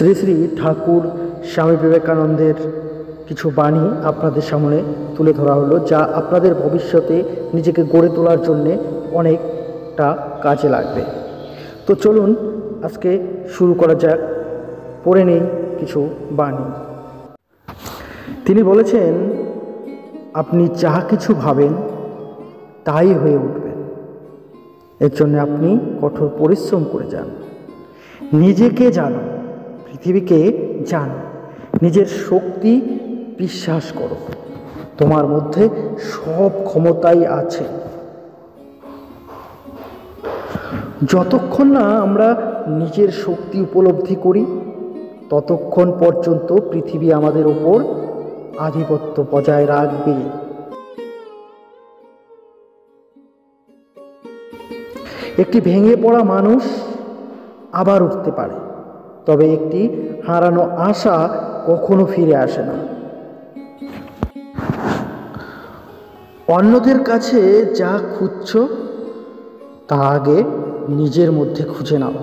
শ্রী শ্রী ঠাকুর স্বামী বিবেকানন্দের কিছু বাণী আপনাদের সামনে তুলে ধরা হলো, যা আপনাদের ভবিষ্যতে নিজেকে গড়ে তোলার জন্যে অনেকটা কাজে লাগবে। তো চলুন আজকে শুরু করা যাক। পড়ে নেই কিছু বাণী। তিনি বলেছেন, আপনি যাহা কিছু ভাবেন তাই হয়ে উঠবেন। এর জন্য আপনি কঠোর পরিশ্রম করে যান। নিজেকে জানো, পৃথিবীকে জানো, নিজের শক্তি বিশ্বাস করো। তোমার মধ্যে সব ক্ষমতাই আছে। যতক্ষণ না আমরা নিজের শক্তি উপলব্ধি করি, ততক্ষণ পর্যন্ত পৃথিবী আমাদের ওপর আধিপত্য বজায় রাখবে। একটি ভেঙে পড়া মানুষ আবার উঠতে পারে, তবে একটি হারানো আশা কখনো ফিরে আসে না। অন্যদের কাছে যা খুঁজছ তা আগে নিজের মধ্যে খুঁজে নাও।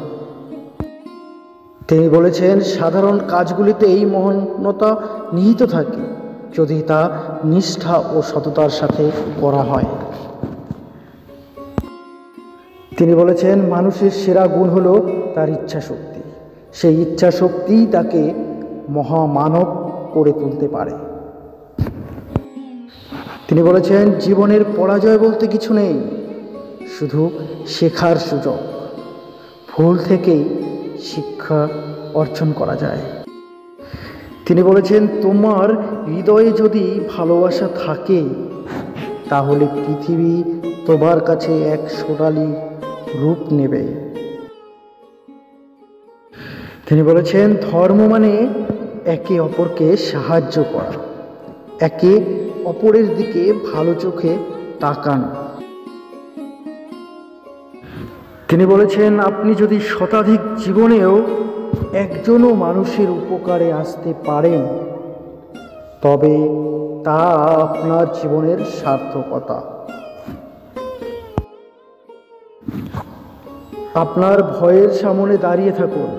তিনি বলেছেন, সাধারণ কাজগুলিতেই মহানতা নিহিত থাকে, যদি তা নিষ্ঠা ও সততার সাথে করা হয়। তিনি বলেছেন, মানুষের সেরা গুণ হলো তার ইচ্ছা শক্তি। সেই ইচ্ছা শক্তিই তাকে মহামানব করে তুলতে পারে। তিনি বলেছেন, জীবনের পরাজয় বলতে কিছু নেই, শুধু শেখার সুযোগ। ভুল থেকেই শিক্ষা অর্জন করা যায়। তিনি বলেছেন, তোমার হৃদয়ে যদি ভালোবাসা থাকে, তাহলে পৃথিবী তোমার কাছে এক সোনালী রূপ নেবে। তিনি বলেছেন, ধর্ম মানে একে অপরকে সাহায্য করা, একে অপরের দিকে ভালো চোখে তাকানো। তিনি বলেছেন, আপনি যদি শতাধিক জীবনেও একজনও মানুষের উপকারে আসতে পারেন, তবে তা আপনার জীবনের সার্থকতা। আপনার ভয়ের সামনে দাঁড়িয়ে থাকুন,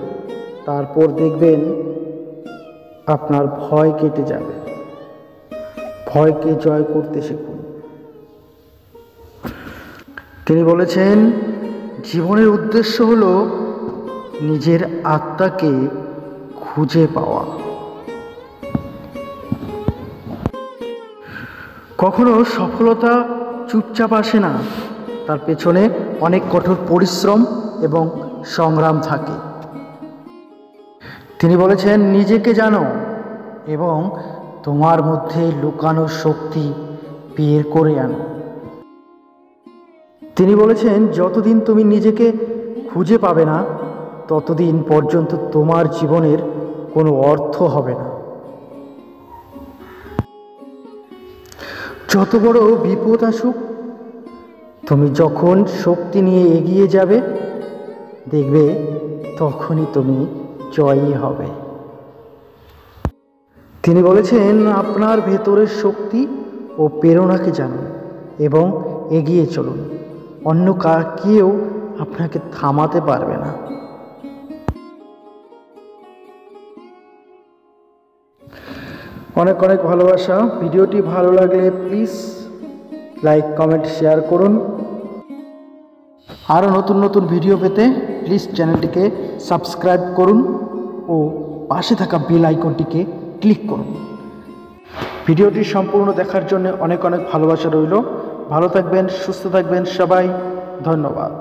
তারপর দেখবেন আপনার ভয় কেটে যাবে। ভয়কে জয় করতে শিখুন। তিনি বলেছেন, জীবনের উদ্দেশ্য হলো নিজের আত্মাকে খুঁজে পাওয়া। কখনো সফলতা চুপচাপ আসে না, তার পেছনে অনেক কঠোর পরিশ্রম এবং সংগ্রাম থাকে। তিনি বলেছেন, নিজেকে জানো এবং তোমার মধ্যে লুকানো শক্তি বের করে আনো। তিনি বলেছেন, যতদিন তুমি নিজেকে খুঁজে পাবে না, ততদিন পর্যন্ত তোমার জীবনের কোনো অর্থ হবে না। যত বড় বিপদ আসুক, তুমি যখন শক্তি নিয়ে এগিয়ে যাবে, দেখবে তখনই তুমি জয়ী হবে। তিনি বলেছেন, আপনার ভেতরের শক্তি ও প্রেরণাকে জানুন এবং এগিয়ে চলুন। অন্য কেউ আপনাকে থামাতে পারবে না। অনেক অনেক ভালোবাসা। ভিডিওটি ভালো লাগলে প্লিজ লাইক, কমেন্ট, শেয়ার করুন। আরও নতুন নতুন ভিডিও পেতে প্লিজ চ্যানেলটিকে সাবস্ক্রাইব করুন ও পাশে থাকা বেল আইকনটিকে ক্লিক করুন। ভিডিওটি সম্পূর্ণ দেখার জন্য অনেক অনেক ভালোবাসা রইল। ভালো থাকবেন, সুস্থ থাকবেন সবাই। ধন্যবাদ।